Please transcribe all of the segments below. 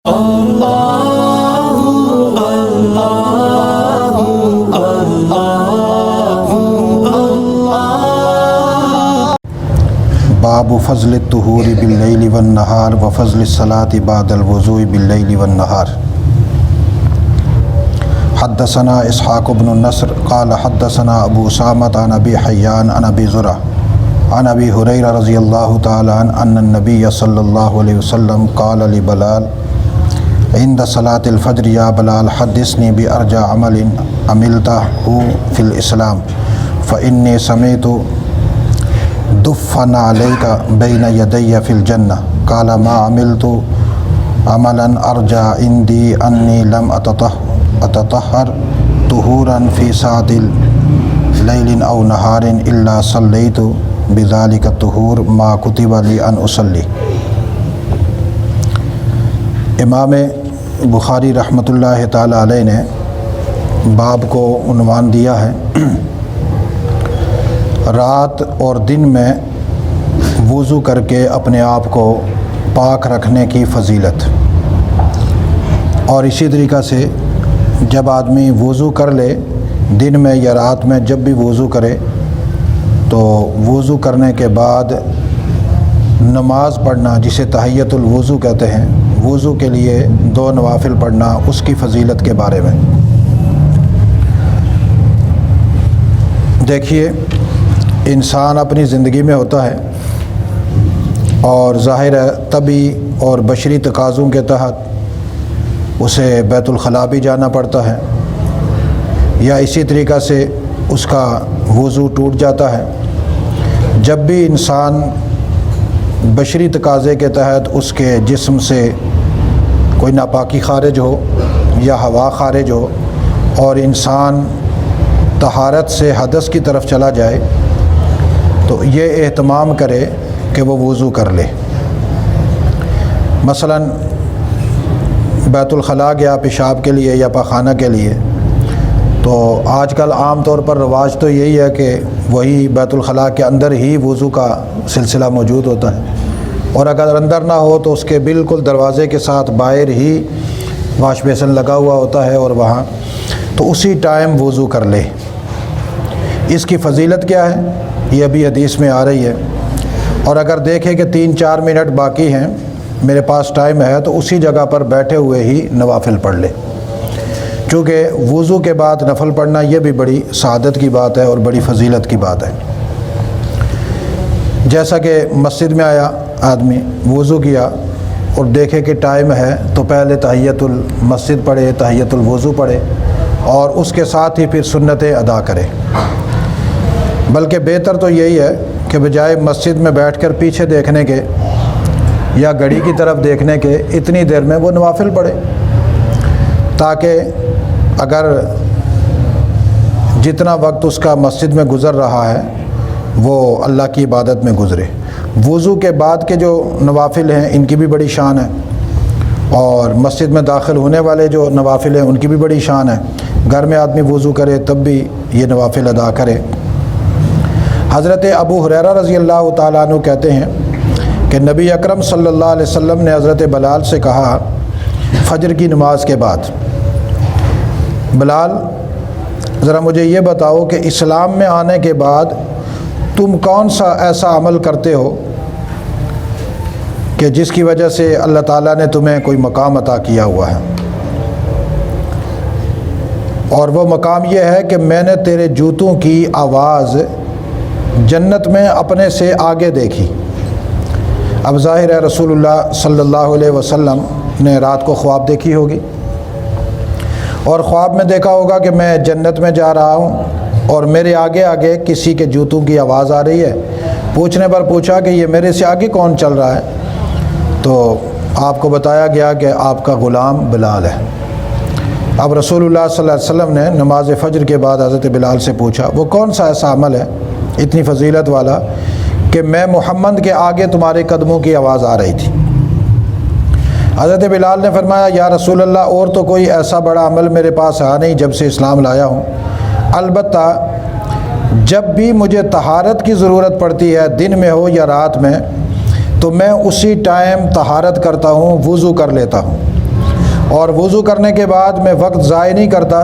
باب فضل الطہور باللیل والنہار وفضل الصلاة بعد الوضوء باللیل والنہار۔ حدثنا اسحاق بن النصر قال حدثنا ابو اسامۃ عن ابی حیان عن ابی زرع عن ابی ہریرہ رضی اللہ تعالی عنہ ان النبی صلی اللہ علیہ وسلم قال لبلال عند صلاة الفجر یا بلال حدثنی بأرجى عمل عملتہ فی الاسلام فإنی سمعت دفن علیک بین یدی فی الجنہ قال ما عملت عملا ارجع عندی انی لم اتطہر طہورا فی ساعۃ لیل او نہار الا صلیت بذلک الطہور ما کتب لی ان اصلی۔ امام بخاری رحمۃ اللہ تعالی علیہ نے باب کو عنوان دیا ہے رات اور دن میں وضو کر کے اپنے آپ کو پاک رکھنے کی فضیلت، اور اسی طریقہ سے جب آدمی وضو کر لے دن میں یا رات میں جب بھی وضو کرے تو وضو کرنے کے بعد نماز پڑھنا جسے تحیۃ الوضو کہتے ہیں، وضو کے لیے 2 نوافل پڑھنا، اس کی فضیلت کے بارے میں دیکھیے۔ انسان اپنی زندگی میں ہوتا ہے اور ظاہر ہے طبی اور بشری تقاضوں کے تحت اسے بیت الخلاء بھی جانا پڑتا ہے، یا اسی طریقہ سے اس کا وضو ٹوٹ جاتا ہے۔ جب بھی انسان بشری تقاضے کے تحت اس کے جسم سے کوئی ناپاکی خارج ہو یا ہوا خارج ہو اور انسان طہارت سے حدث کی طرف چلا جائے تو یہ اہتمام کرے کہ وہ وضو کر لے۔ مثلا بیت الخلاء گیا پیشاب کے لیے یا پاخانہ کے لیے، تو آج کل عام طور پر رواج تو یہی ہے کہ وہی بیت الخلاء کے اندر ہی وضو کا سلسلہ موجود ہوتا ہے، اور اگر اندر نہ ہو تو اس کے بالکل دروازے کے ساتھ باہر ہی واش بیسن لگا ہوا ہوتا ہے، اور وہاں تو اسی ٹائم وضو کر لے۔ اس کی فضیلت کیا ہے یہ ابھی حدیث میں آ رہی ہے، اور اگر دیکھیں کہ 3-4 منٹ باقی ہیں، میرے پاس ٹائم ہے، تو اسی جگہ پر بیٹھے ہوئے ہی نوافل پڑھ لے، چونکہ وضو کے بعد نفل پڑھنا یہ بھی بڑی سعادت کی بات ہے اور بڑی فضیلت کی بات ہے۔ جیسا کہ مسجد میں آیا آدمی، وضو کیا اور دیکھے کہ ٹائم ہے تو پہلے تحیۃ المسجد پڑھے، تحیۃ الوضو پڑھے، اور اس کے ساتھ ہی پھر سنتیں ادا کرے۔ بلکہ بہتر تو یہی ہے کہ بجائے مسجد میں بیٹھ کر پیچھے دیکھنے کے یا گھڑی کی طرف دیکھنے کے اتنی دیر میں وہ نوافل پڑھے، تاکہ اگر جتنا وقت اس کا مسجد میں گزر رہا ہے وہ اللہ کی عبادت میں گزرے۔ وضو کے بعد کے جو نوافل ہیں ان کی بھی بڑی شان ہے، اور مسجد میں داخل ہونے والے جو نوافل ہیں ان کی بھی بڑی شان ہے۔ گھر میں آدمی وضو کرے تب بھی یہ نوافل ادا کرے۔ حضرت ابو ہریرہ رضی اللہ تعالیٰ عنہ کہتے ہیں کہ نبی اکرم صلی اللہ علیہ وسلم نے حضرت بلال سے کہا فجر کی نماز کے بعد، بلال ذرا مجھے یہ بتاؤ کہ اسلام میں آنے کے بعد تم کون سا ایسا عمل کرتے ہو کہ جس کی وجہ سے اللہ تعالیٰ نے تمہیں کوئی مقام عطا کیا ہوا ہے، اور وہ مقام یہ ہے کہ میں نے تیرے جوتوں کی آواز جنت میں اپنے سے آگے دیکھی۔ اب ظاہر ہے رسول اللہ صلی اللہ علیہ وسلم نے رات کو خواب دیکھی ہوگی، اور خواب میں دیکھا ہوگا کہ میں جنت میں جا رہا ہوں اور میرے آگے آگے کسی کے جوتوں کی آواز آ رہی ہے۔ پوچھنے پر پوچھا کہ یہ میرے سے آگے کون چل رہا ہے، تو آپ کو بتایا گیا کہ آپ کا غلام بلال ہے۔ اب رسول اللہ صلی اللہ علیہ وسلم نے نماز فجر کے بعد حضرت بلال سے پوچھا وہ کون سا ایسا عمل ہے اتنی فضیلت والا کہ میں محمد کے آگے تمہارے قدموں کی آواز آ رہی تھی۔ حضرت بلال نے فرمایا یا رسول اللہ اور تو کوئی ایسا بڑا عمل میرے پاس ہے نہیں جب سے اسلام لایا ہوں، البتہ جب بھی مجھے طہارت کی ضرورت پڑتی ہے دن میں ہو یا رات میں تو میں اسی ٹائم طہارت کرتا ہوں، وضو کر لیتا ہوں، اور وضو کرنے کے بعد میں وقت ضائع نہیں کرتا،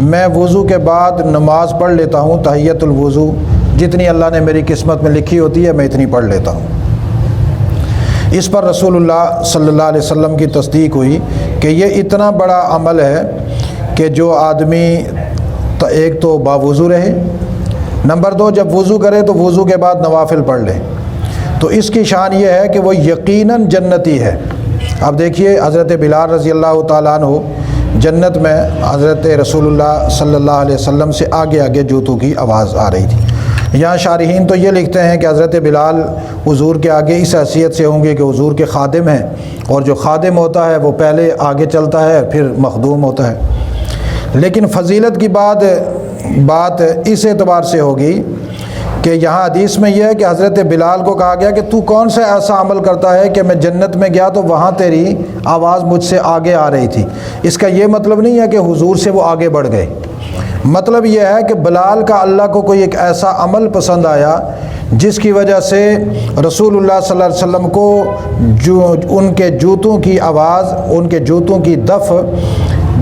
میں وضو کے بعد نماز پڑھ لیتا ہوں تحیۃ الوضو، جتنی اللہ نے میری قسمت میں لکھی ہوتی ہے میں اتنی پڑھ لیتا ہوں۔ اس پر رسول اللہ صلی اللہ علیہ وسلم کی تصدیق ہوئی کہ یہ اتنا بڑا عمل ہے کہ جو آدمی ایک تو باوضو رہے، نمبر 2 جب وضو کرے تو وضو کے بعد نوافل پڑھ لے، تو اس کی شان یہ ہے کہ وہ یقیناً جنتی ہے۔ اب دیکھیے حضرت بلال رضی اللہ تعالیٰ عنہ جنت میں حضرت رسول اللہ صلی اللہ علیہ وسلم سے آگے آگے جوتوں کی آواز آ رہی تھی۔ یہاں شارحین تو یہ لکھتے ہیں کہ حضرت بلال حضور کے آگے اس حیثیت سے ہوں گے کہ حضور کے خادم ہیں، اور جو خادم ہوتا ہے وہ پہلے آگے چلتا ہے پھر مخدوم ہوتا ہے۔ لیکن فضیلت کی بات اس اعتبار سے ہوگی کہ یہاں حدیث میں یہ ہے کہ حضرت بلال کو کہا گیا کہ تو کون سا ایسا عمل کرتا ہے کہ میں جنت میں گیا تو وہاں تیری آواز مجھ سے آگے آ رہی تھی۔ اس کا یہ مطلب نہیں ہے کہ حضور سے وہ آگے بڑھ گئے، مطلب یہ ہے کہ بلال کا اللہ کو کوئی ایک ایسا عمل پسند آیا جس کی وجہ سے رسول اللہ صلی اللہ علیہ وسلم کو جو ان کے جوتوں کی آواز، ان کے جوتوں کی دف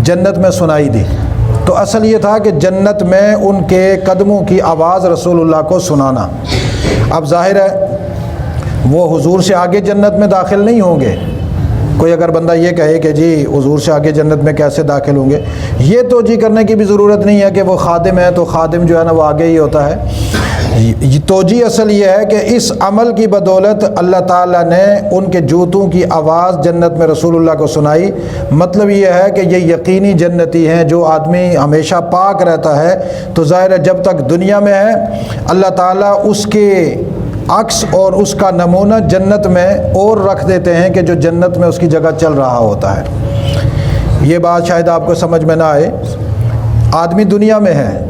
جنت میں سنائی دی۔ تو اصل یہ تھا کہ جنت میں ان کے قدموں کی آواز رسول اللہ کو سنانا۔ اب ظاہر ہے وہ حضور سے آگے جنت میں داخل نہیں ہوں گے۔ کوئی اگر بندہ یہ کہے کہ جی حضور سے آگے جنت میں کیسے داخل ہوں گے، یہ توجیہ کرنے کی بھی ضرورت نہیں ہے کہ وہ خادم ہے تو خادم جو ہے نا وہ آگے ہی ہوتا ہے۔ توجیہ اصل یہ ہے کہ اس عمل کی بدولت اللہ تعالیٰ نے ان کے جوتوں کی آواز جنت میں رسول اللہ کو سنائی۔ مطلب یہ ہے کہ یہ یقینی جنتی ہیں۔ جو آدمی ہمیشہ پاک رہتا ہے تو ظاہر ہے جب تک دنیا میں ہے اللہ تعالیٰ اس کے عکس اور اس کا نمونہ جنت میں اور رکھ دیتے ہیں کہ جو جنت میں اس کی جگہ چل رہا ہوتا ہے۔ یہ بات شاید آپ کو سمجھ میں نہ آئے۔ آدمی دنیا میں ہے،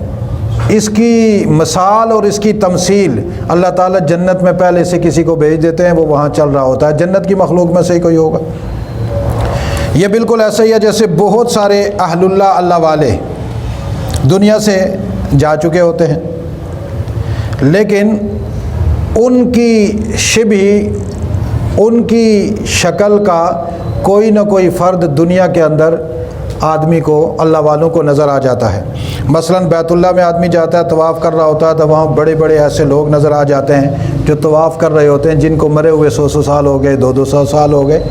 اس کی مثال اور اس کی تمثیل اللہ تعالیٰ جنت میں پہلے سے کسی کو بھیج دیتے ہیں، وہ وہاں چل رہا ہوتا ہے، جنت کی مخلوق میں سے ہی کوئی ہوگا۔ یہ بالکل ایسا ہی ہے جیسے بہت سارے اہل اللہ، اللہ والے دنیا سے جا چکے ہوتے ہیں، لیکن ان کی ان کی شکل کا کوئی نہ کوئی فرد دنیا کے اندر آدمی کو، اللہ والوں کو نظر آ جاتا ہے۔ مثلا بیت اللہ میں آدمی جاتا ہے، طواف کر رہا ہوتا ہے تو وہاں بڑے بڑے ایسے لوگ نظر آ جاتے ہیں جو طواف کر رہے ہوتے ہیں، جن کو مرے ہوئے 100 سال ہو گئے، 200 سال ہو گئے،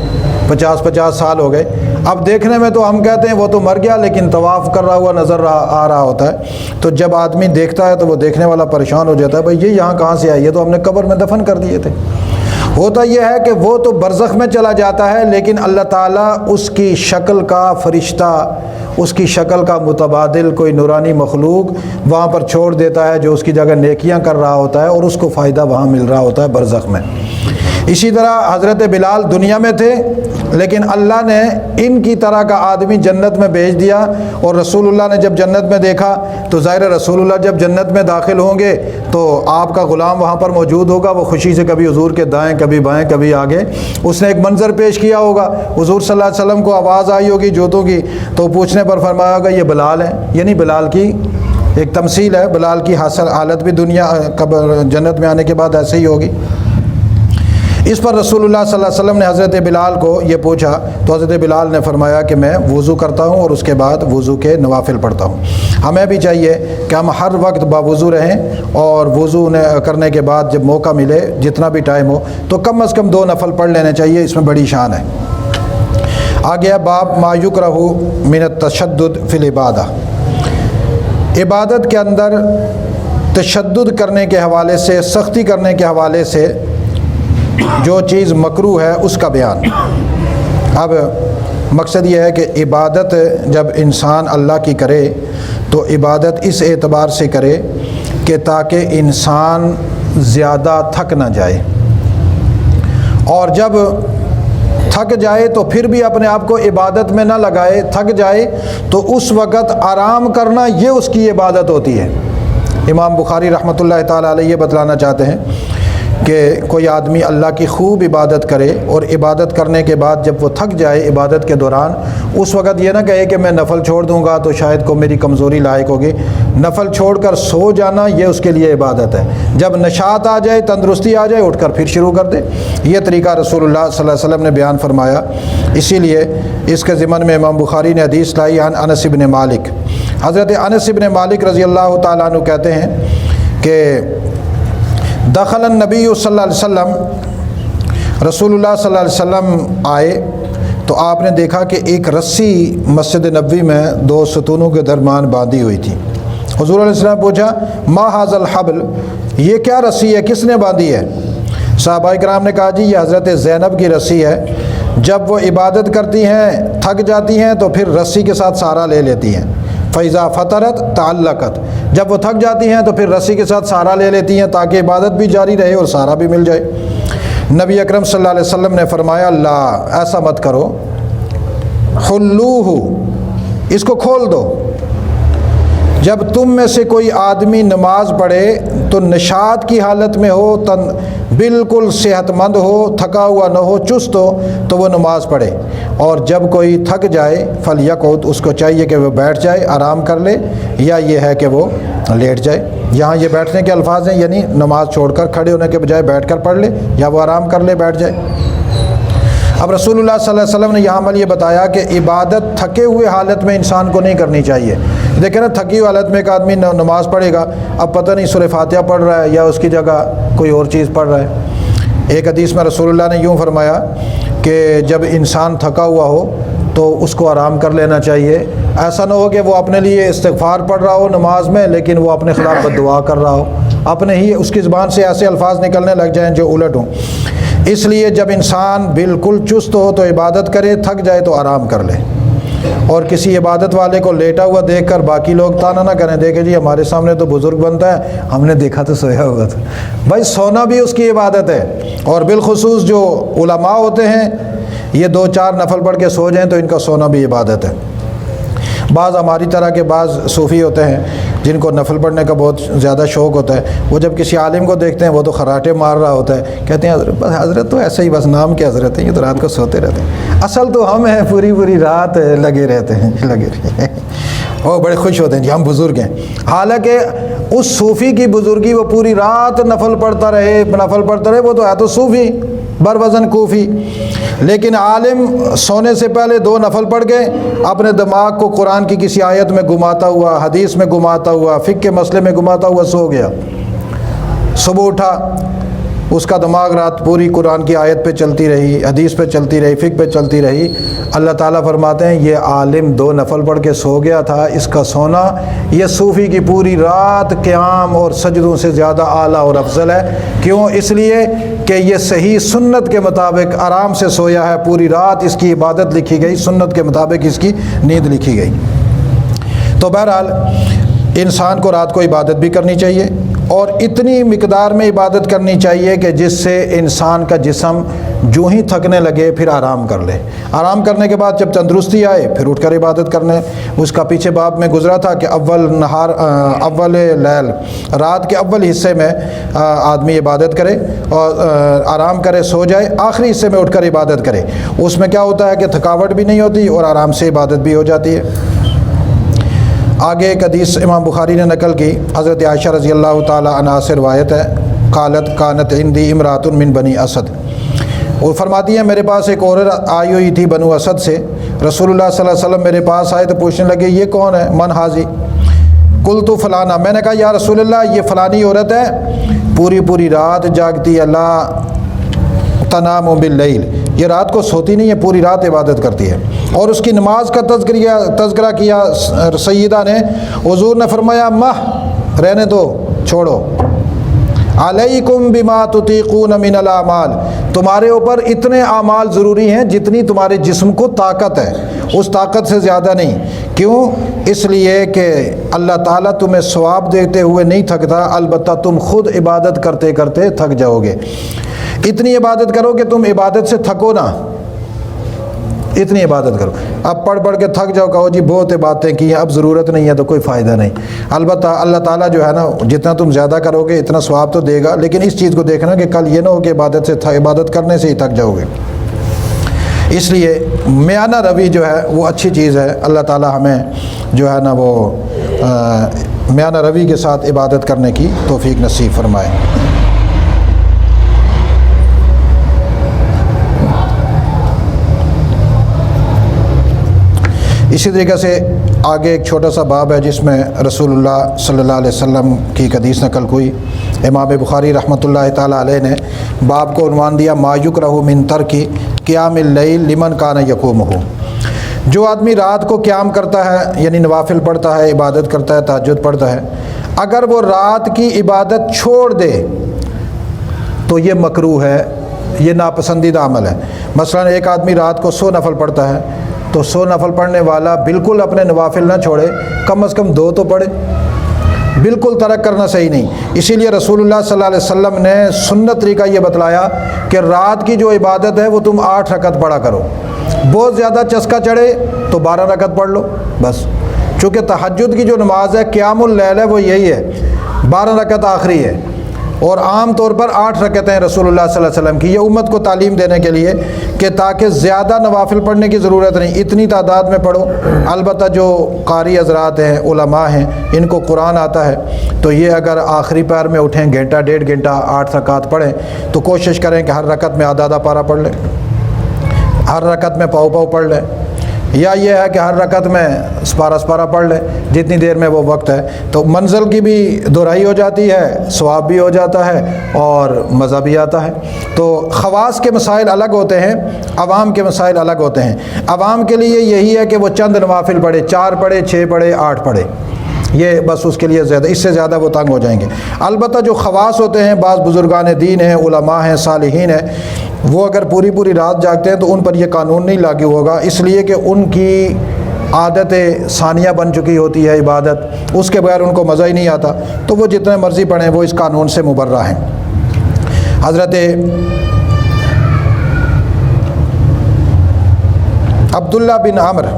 50 سال ہو گئے۔ اب دیکھنے میں تو ہم کہتے ہیں وہ تو مر گیا، لیکن طواف کر رہا ہوا نظر آ رہا ہوتا ہے۔ تو جب آدمی دیکھتا ہے تو وہ دیکھنے والا پریشان ہو جاتا ہے، بھائی یہ یہاں کہاں سے آئی ہے؟ تو ہم نے قبر میں دفن کر دیے تھے۔ ہوتا یہ ہے کہ وہ تو برزخ میں چلا جاتا ہے، لیکن اللہ تعالیٰ اس کی شکل کا فرشتہ، اس کی شکل کا متبادل کوئی نورانی مخلوق وہاں پر چھوڑ دیتا ہے جو اس کی جگہ نیکیاں کر رہا ہوتا ہے، اور اس کو فائدہ وہاں مل رہا ہوتا ہے برزخ میں۔ اسی طرح حضرت بلال دنیا میں تھے، لیکن اللہ نے ان کی طرح کا آدمی جنت میں بھیج دیا، اور رسول اللہ نے جب جنت میں دیکھا تو ظاہر رسول اللہ جب جنت میں داخل ہوں گے تو آپ کا غلام وہاں پر موجود ہوگا، وہ خوشی سے کبھی حضور کے دائیں کبھی بائیں کبھی آگے، اس نے ایک منظر پیش کیا ہوگا، حضور صلی اللہ علیہ وسلم کو آواز آئی ہوگی جوتوں کی، تو پوچھنے پر فرمایا ہوگا یہ بلال ہے۔ یعنی بلال کی ایک تمثیل ہے، بلال کی حالت بھی دنیا جنت میں آنے کے بعد ایسے ہی ہوگی۔ اس پر رسول اللہ صلی اللہ علیہ وسلم نے حضرت بلال کو یہ پوچھا تو حضرت بلال نے فرمایا کہ میں وضو کرتا ہوں اور اس کے بعد وضو کے نوافل پڑھتا ہوں۔ ہمیں بھی چاہیے کہ ہم ہر وقت باوضو رہیں، اور وضو کرنے کے بعد جب موقع ملے جتنا بھی ٹائم ہو تو کم از کم 2 نفل پڑھ لینے چاہیے، اس میں بڑی شان ہے۔ آگے باب ما یکرہ من التشدد فی العبادہ، عبادت کے اندر تشدد کرنے کے حوالے سے، سختی کرنے کے حوالے سے جو چیز مکروہ ہے اس کا بیان۔ اب مقصد یہ ہے کہ عبادت جب انسان اللہ کی کرے تو عبادت اس اعتبار سے کرے کہ تاکہ انسان زیادہ تھک نہ جائے، اور جب تھک جائے تو پھر بھی اپنے آپ کو عبادت میں نہ لگائے، تھک جائے تو اس وقت آرام کرنا یہ اس کی عبادت ہوتی ہے۔ امام بخاری رحمۃ اللہ تعالیٰ علیہ یہ بتلانا چاہتے ہیں کہ کوئی آدمی اللہ کی خوب عبادت کرے اور عبادت کرنے کے بعد جب وہ تھک جائے عبادت کے دوران، اس وقت یہ نہ کہے کہ میں نفل چھوڑ دوں گا تو شاید کو میری کمزوری لاحق ہوگی۔ نفل چھوڑ کر سو جانا یہ اس کے لیے عبادت ہے۔ جب نشاط آ جائے، تندرستی آ جائے، اٹھ کر پھر شروع کر دے۔ یہ طریقہ رسول اللہ صلی اللہ علیہ وسلم نے بیان فرمایا۔ اسی لیے اس کے ضمن میں امام بخاری نے حدیث لائی عن انس بن مالک۔ حضرت انس بن مالک رضی اللہ تعالیٰ عنہ کہتے ہیں کہ دخل النبی صلی اللہ علیہ وسلم، رسول اللہ صلی اللہ علیہ وسلم آئے تو آپ نے دیکھا کہ ایک رسی مسجد نبوی میں دو ستونوں کے درمیان باندھی ہوئی تھی۔ حضور علیہ السلام پوچھا ما ھذا الحبل، یہ کیا رسی ہے، کس نے باندھی ہے؟ صحابہ کرام نے کہا جی یہ حضرت زینب کی رسی ہے، جب وہ عبادت کرتی ہیں تھک جاتی ہیں تو پھر رسی کے ساتھ سہارا لے لیتی ہیں۔ فَإِذَا فَطَرَتْ تَعَلَّقَتْ، جب وہ تھک جاتی ہیں تو پھر رسی کے ساتھ سہارا لے لیتی ہیں تاکہ عبادت بھی جاری رہے اور سہارا بھی مل جائے۔ نبی اکرم صلی اللہ علیہ وسلم نے فرمایا لا، ایسا مت کرو، حلوہ، اس کو کھول دو۔ جب تم میں سے کوئی آدمی نماز پڑھے تو نشاط کی حالت میں ہو، بالکل صحت مند ہو، تھکا ہوا نہ ہو، چست ہو تو وہ نماز پڑھے، اور جب کوئی تھک جائے فلیقعد، اس کو چاہیے کہ وہ بیٹھ جائے، آرام کر لے، یا یہ ہے کہ وہ لیٹ جائے۔ یہاں یہ بیٹھنے کے الفاظ ہیں، یعنی نماز چھوڑ کر کھڑے ہونے کے بجائے بیٹھ کر پڑھ لے، یا وہ آرام کر لے، بیٹھ جائے۔ اب رسول اللہ صلی اللہ علیہ وسلم نے یہاں عمل یہ بتایا کہ عبادت تھکے ہوئے حالت میں انسان کو نہیں کرنی چاہیے۔ دیکھیں نا، تھکی ہوئی حالت میں ایک آدمی نماز پڑھے گا، اب پتہ نہیں سورہ فاتحہ پڑھ رہا ہے یا اس کی جگہ کوئی اور چیز پڑھ رہا ہے۔ ایک حدیث میں رسول اللہ نے یوں فرمایا کہ جب انسان تھکا ہوا ہو تو اس کو آرام کر لینا چاہیے۔ ایسا نہ ہو کہ وہ اپنے لیے استغفار پڑھ رہا ہو نماز میں لیکن وہ اپنے خلاف بددعا کر رہا ہو، اپنے ہی اس کی زبان سے ایسے الفاظ نکلنے لگ جائیں جو الٹ ہوں۔ اس لیے جب انسان بالکل چست ہو تو عبادت کرے، تھک جائے تو آرام کر لے، اور کسی عبادت والے کو لیٹا ہوا دیکھ کر باقی لوگ تانا نہ کریں، دیکھیں جی ہمارے سامنے تو بزرگ بنتا ہے، ہم نے دیکھا تو سویا ہوا تھا۔ بھائی سونا بھی اس کی عبادت ہے، اور بالخصوص جو علماء ہوتے ہیں یہ 2-4 نفل پڑھ کے سو جائیں تو ان کا سونا بھی عبادت ہے۔ بعض ہماری طرح کے بعض صوفی ہوتے ہیں جن کو نفل پڑھنے کا بہت زیادہ شوق ہوتا ہے، وہ جب کسی عالم کو دیکھتے ہیں وہ تو خراٹے مار رہا ہوتا ہے، کہتے ہیں حضرت، حضرت تو ایسے ہی بس نام کے حضرت ہیں، یہ تو رات کو سوتے رہتے ہیں، اصل تو ہم ہیں پوری پوری رات لگے رہتے ہیں، لگے رہتے ہیں، وہ بڑے خوش ہوتے ہیں جی ہم بزرگ ہیں۔ حالانکہ اس صوفی کی بزرگی وہ پوری رات نفل پڑھتا رہے، وہ تو ہے تو صوفی بر وزن کوفی، لیکن عالم سونے سے پہلے 2 نفل پڑھ کے اپنے دماغ کو قرآن کی کسی آیت میں گھماتا ہوا، حدیث میں گھماتا ہوا، فقہ کے مسئلے میں گھماتا ہوا سو گیا۔ صبح اٹھا، اس کا دماغ رات پوری قرآن کی آیت پہ چلتی رہی، حدیث پہ چلتی رہی، فقہ پہ چلتی رہی۔ اللہ تعالیٰ فرماتے ہیں یہ عالم 2 نفل پڑھ کے سو گیا تھا، اس کا سونا یہ صوفی کی پوری رات قیام اور سجدوں سے زیادہ اعلیٰ اور افضل ہے۔ کیوں؟ اس لیے کہ یہ صحیح سنت کے مطابق آرام سے سویا ہے، پوری رات اس کی عبادت لکھی گئی، سنت کے مطابق اس کی نیند لکھی گئی۔ تو بہرحال انسان کو رات کو عبادت بھی کرنی چاہیے، اور اتنی مقدار میں عبادت کرنی چاہیے کہ جس سے انسان کا جسم جو ہی تھکنے لگے پھر آرام کر لے، آرام کرنے کے بعد جب تندرستی آئے پھر اٹھ کر عبادت کرنے۔ اس کا پیچھے باب میں گزرا تھا کہ اول لیل، رات کے اول حصے میں آدمی عبادت کرے اور آرام کرے، سو جائے، آخری حصے میں اٹھ کر عبادت کرے۔ اس میں کیا ہوتا ہے کہ تھکاوٹ بھی نہیں ہوتی اور آرام سے عبادت بھی ہو جاتی ہے۔ آگے ایک حدیث امام بخاری نے نقل کی، حضرت عائشہ رضی اللہ تعالی عنہا سے روایت ہے، قالت کانت عندی امرات من بنی اسد، وہ فرماتی ہیں میرے پاس ایک عورت آئی ہوئی تھی بنو اسد سے، رسول اللہ صلی اللہ علیہ وسلم میرے پاس آئے تو پوچھنے لگے یہ کون ہے؟ من حاضی؟ قلت فلانا، میں نے کہا یا رسول اللہ یہ فلانی عورت ہے، پوری رات جاگتی ہے، لا تنام باللیل، یہ رات کو سوتی نہیں ہے، پوری رات عبادت کرتی ہے۔ اور اس کی نماز کا تذکرہ کیا سیدہ نے، حضور نے فرمایا مہ، رہنے دو، چھوڑو، علیکم بما تطیقون من الاعمال، تمہارے اوپر اتنے اعمال ضروری ہیں جتنی تمہارے جسم کو طاقت ہے، اس طاقت سے زیادہ نہیں۔ کیوں؟ اس لیے کہ اللہ تعالیٰ تمہیں ثواب دیتے ہوئے نہیں تھکتا، البتہ تم خود عبادت کرتے کرتے تھک جاؤ گے۔ اتنی عبادت کرو کہ تم عبادت سے تھکو نہ، اتنی عبادت کرو. اب پڑھ پڑھ کے تھک جاؤ، کہو جی بہت باتیں کی ہیں اب ضرورت نہیں ہے، تو کوئی فائدہ نہیں. البتہ اللہ تعالیٰ جو ہے نا جتنا تم زیادہ کرو گے اتنا ثواب تو دے گا، لیکن اس چیز کو دیکھنا کہ کل یہ نہ ہو کہ عبادت کرنے سے ہی تھک جاؤ گے. اس لیے میانہ روی جو ہے وہ اچھی چیز ہے. اللہ تعالیٰ ہمیں جو ہے نا وہ میانہ روی کے ساتھ عبادت کرنے کی توفیق نصیب فرمائے. اسی طریقے سے آگے ایک چھوٹا سا باب ہے جس میں رسول اللہ صلی اللہ علیہ وسلم کی ایک حدیث نقل ہوئی. امام بخاری رحمۃ اللہ تعالیٰ علیہ نے باب کو عنوان دیا ما یکرہ من ترک قیام اللیل لمن کان یقومہ. جو آدمی رات کو قیام کرتا ہے یعنی نوافل پڑھتا ہے، عبادت کرتا ہے، تہجد پڑھتا ہے، اگر وہ رات کی عبادت چھوڑ دے تو یہ مکروہ ہے، یہ ناپسندیدہ عمل ہے. مثلا ایک آدمی رات کو 100 نفل پڑھتا ہے تو 100 نفل پڑھنے والا بالکل اپنے نوافل نہ چھوڑے، کم از کم 2 تو پڑھے. بالکل ترک کرنا صحیح نہیں. اسی لیے رسول اللہ صلی اللہ علیہ وسلم نے سنت طریقہ یہ بتلایا کہ رات کی جو عبادت ہے وہ تم 8 رکعت پڑھا کرو. بہت زیادہ چسکا چڑھے تو 12 رکعت پڑھ لو بس. چونکہ تہجد کی جو نماز ہے قیام اللیل ہے وہ یہی ہے، 12 رکعت آخری ہے، اور عام طور پر 8 رکعتیں رسول اللہ صلی اللہ علیہ وسلم کی. یہ امت کو تعلیم دینے کے لیے کہ تاکہ زیادہ نوافل پڑھنے کی ضرورت نہیں، اتنی تعداد میں پڑھو. البتہ جو قاری حضرات ہیں، علماء ہیں، ان کو قرآن آتا ہے تو یہ اگر آخری پہر میں اٹھیں گھنٹہ 1.5 گھنٹہ 8 رکعت پڑھیں تو کوشش کریں کہ ہر رکعت میں آدھا پارہ پڑھ لیں، ہر رکعت میں پاؤ پڑھ لیں، یا یہ ہے کہ ہر رکعت میں سپارہ پڑھ لیں جتنی دیر میں وہ وقت ہے. تو منزل کی بھی دہرائی ہو جاتی ہے، ثواب بھی ہو جاتا ہے اور مزہ بھی آتا ہے. تو خواص کے مسائل الگ ہوتے ہیں، عوام کے مسائل الگ ہوتے ہیں. عوام کے لیے یہی ہے کہ وہ چند نوافل پڑھے، 4 پڑھے، 6 پڑھے، 8 پڑھے، یہ بس اس کے لیے زیادہ، اس سے زیادہ وہ تنگ ہو جائیں گے. البتہ جو خواص ہوتے ہیں، بعض بزرگان دین ہیں، علماء ہیں، صالحین ہیں، وہ اگر پوری رات جاگتے ہیں تو ان پر یہ قانون نہیں لاگو ہوگا، اس لیے کہ ان کی عادت ثانیہ بن چکی ہوتی ہے عبادت، اس کے بغیر ان کو مزہ ہی نہیں آتا، تو وہ جتنے مرضی پڑھیں وہ اس قانون سے مبرہ ہیں. حضرت عبداللہ بن عمرو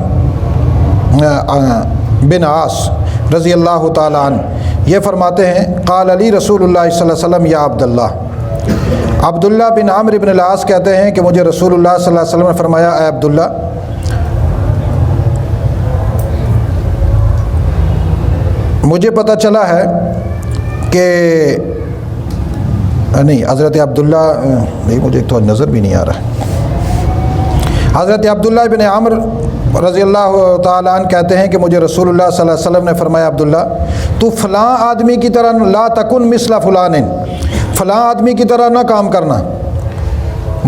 بن عاص رضی اللہ تعالیٰ عنہ یہ فرماتے ہیں قال علی رسول اللہ صلی اللہ علیہ وسلم یا عبداللہ. عبداللہ بن عمرو بن العاص کہتے ہیں کہ مجھے رسول اللہ صلی اللہ علیہ وسلم نے فرمایا اے عبداللہ، مجھے پتہ چلا ہے کہ نہیں حضرت عبداللہ نہیں، مجھے تو نظر بھی نہیں آ رہا. حضرت عبداللہ بن عمرو رضی اللہ تعالیٰ عنہ کہتے ہیں کہ مجھے رسول اللہ صلی اللہ علیہ وسلم نے فرمایا عبداللہ تو فلاں آدمی کی طرح لا تکن مثل فلان، فلاں آدمی کی طرح نہ کام کرنا.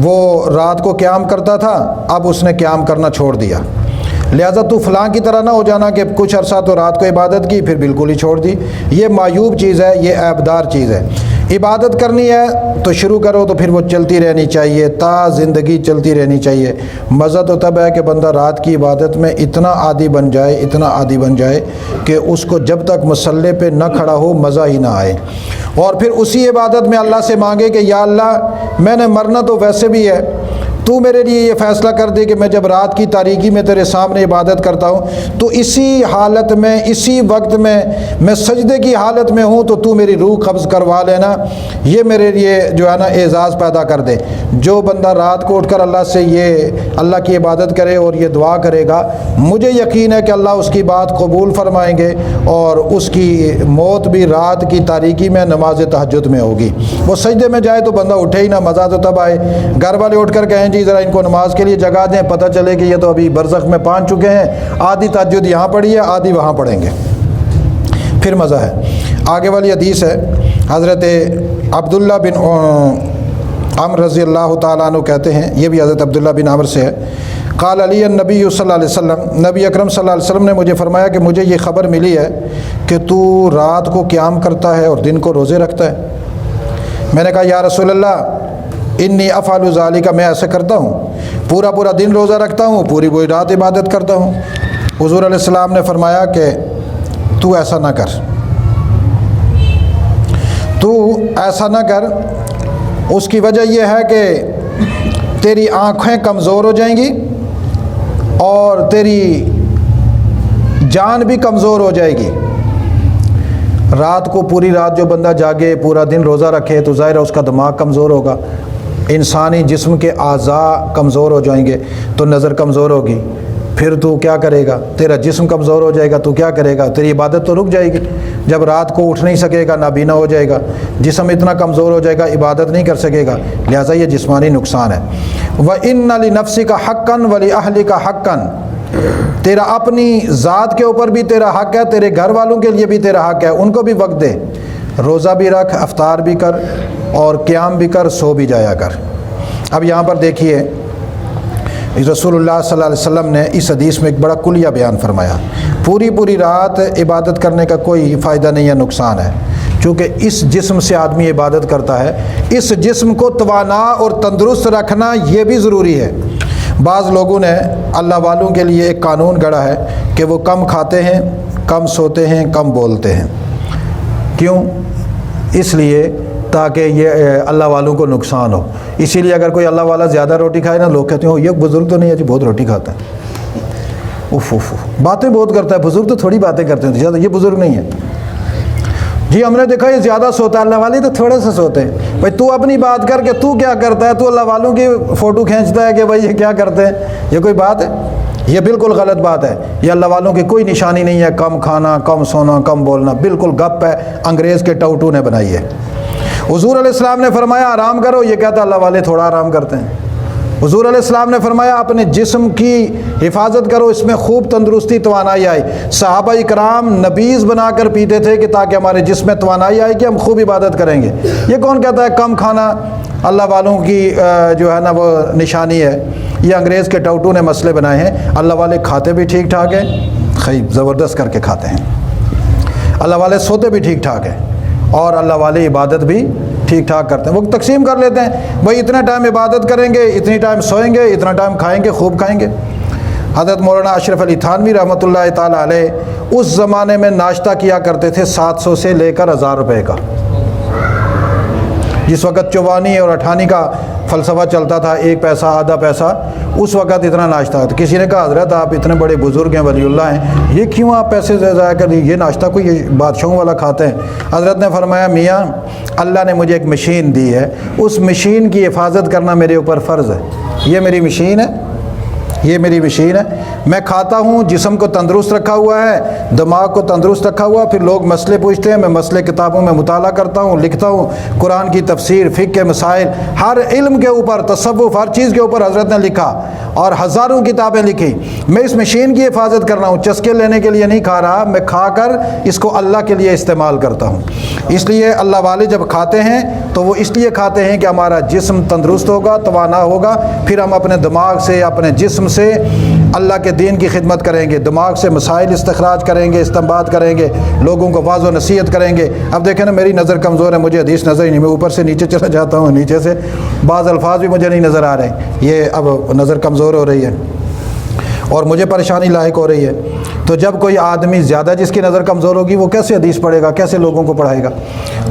وہ رات کو قیام کرتا تھا، اب اس نے قیام کرنا چھوڑ دیا، لہذا تو فلاں کی طرح نہ ہو جانا کہ کچھ عرصہ تو رات کو عبادت کی پھر بالکل ہی چھوڑ دی. یہ معیوب چیز ہے، یہ عیبدار چیز ہے. عبادت کرنی ہے تو شروع کرو تو پھر وہ چلتی رہنی چاہیے، تا زندگی چلتی رہنی چاہیے. مزہ تو تب ہے کہ بندہ رات کی عبادت میں اتنا عادی بن جائے، اتنا عادی بن جائے کہ اس کو جب تک مصلے پہ نہ کھڑا ہو مزہ ہی نہ آئے، اور پھر اسی عبادت میں اللہ سے مانگے کہ یا اللہ میں نے مرنا تو ویسے بھی ہے، تو میرے لیے یہ فیصلہ کر دے کہ میں جب رات کی تاریکی میں تیرے سامنے عبادت کرتا ہوں تو اسی حالت میں، اسی وقت میں سجدے کی حالت میں ہوں تو میری روح قبض کروا لینا. یہ میرے لیے جو ہے نا اعزاز پیدا کر دے. جو بندہ رات کو اٹھ کر اللہ سے یہ اللہ کی عبادت کرے اور یہ دعا کرے گا، مجھے یقین ہے کہ اللہ اس کی بات قبول فرمائیں گے اور اس کی موت بھی رات کی تاریکی میں نماز تہجد میں ہوگی. وہ سجدے میں جائے تو بندہ اٹھے ہی نہ، مزہ تو تب آئے. گھر والے اٹھ کر کہیں جی ذرا ان کو نماز کے لیے جگا دیں، پتہ چلے کہ یہ تو ابھی برزخ میں پہنچ چکے ہیں، آدھی تہجد یہاں پڑھی ہے آدھی وہاں پڑھیں گے، پھر مزہ ہے. آگے والی حدیث ہے حضرت عبداللہ بن عمرو رضی اللہ تعالیٰ عنہ کہتے ہیں، یہ بھی حضرت عبداللہ بن عمرو سے ہے، قال علی النبی صلی اللہ علیہ وسلم، نبی اکرم صلی اللہ علیہ وسلم نے مجھے فرمایا کہ مجھے یہ خبر ملی ہے کہ تو رات کو قیام کرتا ہے اور دن کو روزے رکھتا ہے. میں نے کہا یا رسول اللہ انی افعل ذالک، میں ایسے کرتا ہوں، پورا دن روزہ رکھتا ہوں، پوری رات عبادت کرتا ہوں. حضور علیہ السلام نے فرمایا کہ تو ایسا نہ کر، تو ایسا نہ کر، اس کی وجہ یہ ہے کہ تیری آنکھیں کمزور ہو جائیں گی اور تیری جان بھی کمزور ہو جائے گی۔ رات کو پوری رات جو بندہ جاگے، پورا دن روزہ رکھے، تو ظاہر ہے اس کا دماغ کمزور ہوگا، انسانی جسم کے اعضاء کمزور ہو جائیں گے، تو نظر کمزور ہوگی، پھر تو کیا کرے گا؟ تیرا جسم کمزور ہو جائے گا، تو کیا کرے گا؟ تیری عبادت تو رک جائے گی۔ جب رات کو اٹھ نہیں سکے گا، نابینا ہو جائے گا، جسم اتنا کمزور ہو جائے گا، عبادت نہیں کر سکے گا، لہٰذا یہ جسمانی نقصان ہے۔ وَإِنَّ لِنَفْسِكَ حَقًّا وَلِأَهْلِكَ حَقًّا، تیرا اپنی ذات کے اوپر بھی تیرا حق ہے، تیرے گھر والوں کے لیے بھی تیرا حق ہے، ان کو بھی وقت دے، روزہ بھی رکھ، افطار بھی کر، اور قیام بھی کر، سو بھی جایا کر۔ اب یہاں پر دیکھیے رسول اللہ صلی اللہ علیہ وسلم نے اس حدیث میں ایک بڑا کلیہ بیان فرمایا۔ پوری رات عبادت کرنے کا کوئی فائدہ نہیں ہے، نقصان ہے، چونکہ اس جسم سے آدمی عبادت کرتا ہے، اس جسم کو توانا اور تندرست رکھنا یہ بھی ضروری ہے۔ بعض لوگوں نے اللہ والوں کے لیے ایک قانون گڑھا ہے کہ وہ کم کھاتے ہیں، کم سوتے ہیں، کم بولتے ہیں۔ کیوں؟ اس لیے تاکہ یہ اللہ والوں کو نقصان ہو۔ اسی لیے اگر کوئی اللہ والا زیادہ روٹی کھائے نا، لوگ کہتے ہیں یہ بزرگ تو نہیں ہے جی، بہت روٹی کھاتا ہے، اف باتیں بہت کرتا ہے، بزرگ تو تھوڑی باتیں کرتے ہیں زیادہ، یہ بزرگ نہیں ہے جی، ہم نے دیکھا یہ زیادہ سوتا ہے، اللہ والے تو تھوڑے سے سوتے ہیں۔ بھائی تو اپنی بات کر کے تو کیا کرتا ہے؟ تو اللہ والوں کی فوٹو کھینچتا ہے کہ بھائی یہ کیا کرتے ہیں، یہ کوئی بات ہے؟ یہ بالکل غلط بات ہے۔ یہ اللہ والوں کی کوئی نشانی نہیں ہے، کم کھانا، کم سونا، کم بولنا، بالکل گپ ہے، انگریز کے ٹوٹو نے بنائی ہے۔ حضور علیہ السلام نے فرمایا آرام کرو، یہ کہتا اللہ والے تھوڑا آرام کرتے ہیں۔ حضور علیہ السلام نے فرمایا اپنے جسم کی حفاظت کرو، اس میں خوب تندرستی توانائی آئے۔ صحابہ اکرام نبیذ بنا کر پیتے تھے کہ تاکہ ہمارے جسم میں توانائی آئے کہ ہم خوب عبادت کریں گے۔ یہ کون کہتا ہے کم کھانا اللہ والوں کی جو ہے نا وہ نشانی ہے؟ یہ انگریز کے ٹوٹو نے مسئلے بنائے ہیں۔ اللہ والے کھاتے بھی ٹھیک ٹھاک ہیں، خیب زبردست کر کے کھاتے ہیں، اللہ والے سوتے بھی ٹھیک ٹھاک ہیں، اور اللہ والے عبادت بھی ٹھیک ٹھاک کرتے ہیں۔ وہ تقسیم کر لیتے ہیں، بھائی اتنا ٹائم عبادت کریں گے، اتنی ٹائم سوئیں گے، اتنا ٹائم کھائیں گے، خوب کھائیں گے۔ حضرت مولانا اشرف علی تھانوی رحمۃ اللہ تعالیٰ علیہ اس زمانے میں ناشتہ کیا کرتے تھے 700 سے لے کر 1000 روپے کا۔ جس وقت چوانی اور اٹھانی کا فلسفہ چلتا تھا، 1 پیسہ آدھا پیسہ، اس وقت اتنا ناشتہ تھا۔ کسی نے کہا حضرت آپ اتنے بڑے بزرگ ہیں، ولی اللہ ہیں، یہ کیوں آپ پیسے ضائع کر دیے؟ یہ ناشتہ کوئی یہ بادشاہوں والا کھاتے ہیں؟ حضرت نے فرمایا میاں اللہ نے مجھے ایک مشین دی ہے، اس مشین کی حفاظت کرنا میرے اوپر فرض ہے۔ یہ میری مشین ہے، یہ میری مشین ہے، میں کھاتا ہوں، جسم کو تندرست رکھا ہوا ہے، دماغ کو تندرست رکھا ہوا، پھر لوگ مسئلے پوچھتے ہیں، میں مسئلے کتابوں میں مطالعہ کرتا ہوں، لکھتا ہوں، قرآن کی تفسیر، فقہ کے مسائل، ہر علم کے اوپر، تصوف، ہر چیز کے اوپر حضرت نے لکھا اور ہزاروں کتابیں لکھی۔ میں اس مشین کی حفاظت کر رہا ہوں، چسکے لینے کے لیے نہیں کھا رہا، میں کھا کر اس کو اللہ کے لیے استعمال کرتا ہوں۔ اس لیے اللہ والے جب کھاتے ہیں تو وہ اس لیے کھاتے ہیں کہ ہمارا جسم تندرست ہوگا، توانا ہوگا، پھر ہم اپنے دماغ سے، اپنے جسم سے اللہ کے دین کی خدمت کریں گے، دماغ سے مسائل استخراج کریں گے، استنباط کریں گے، لوگوں کو واعظ و نصیحت کریں گے۔ اب دیکھیں نا میری نظر کمزور ہے، مجھے حدیث نظر ہی نہیں، میں اوپر سے نیچے چلا جاتا ہوں، نیچے سے بعض الفاظ بھی مجھے نہیں نظر آ رہے، یہ اب نظر کمزور ہو رہی ہے اور مجھے پریشانی لاحق ہو رہی ہے۔ تو جب کوئی آدمی زیادہ جس کی نظر کمزور ہوگی وہ کیسے حدیث پڑھے گا، کیسے لوگوں کو پڑھائے گا؟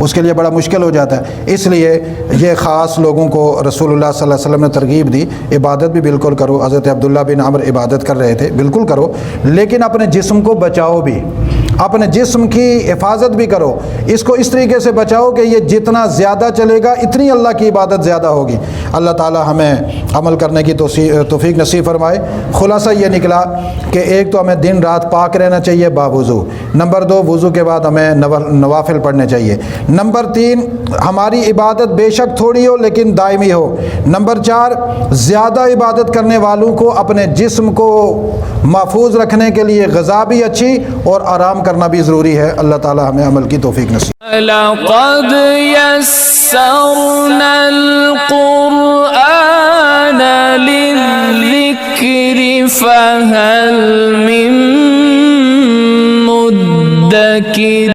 اس کے لیے بڑا مشکل ہو جاتا ہے۔ اس لیے یہ خاص لوگوں کو رسول اللہ صلی اللہ علیہ وسلم نے ترغیب دی، عبادت بھی بالکل کرو۔ حضرت عبداللہ بن عمر عبادت کر رہے تھے، بالکل کرو، لیکن اپنے جسم کو بچاؤ بھی، اپنے جسم کی حفاظت بھی کرو، اس کو اس طریقے سے بچاؤ کہ یہ جتنا زیادہ چلے گا اتنی اللہ کی عبادت زیادہ ہوگی۔ اللہ تعالی ہمیں عمل کرنے کی توفیق نصیب فرمائے۔ خلاصہ یہ نکلا کہ ایک تو ہمیں دن رات پاک رہنا چاہیے باوضو، نمبر 2 وضو کے بعد ہمیں نوافل پڑھنے چاہیے، نمبر 3 ہماری عبادت بے شک تھوڑی ہو لیکن دائمی ہو، نمبر 4 زیادہ عبادت کرنے والوں کو اپنے جسم کو محفوظ رکھنے کے لیے غذا بھی اچھی اور آرام کرنا بھی ضروری ہے۔ اللہ تعالی ہمیں عمل کی توفیق نصیب۔ لقد يسرنا القرآن للذكر فهل من مدكر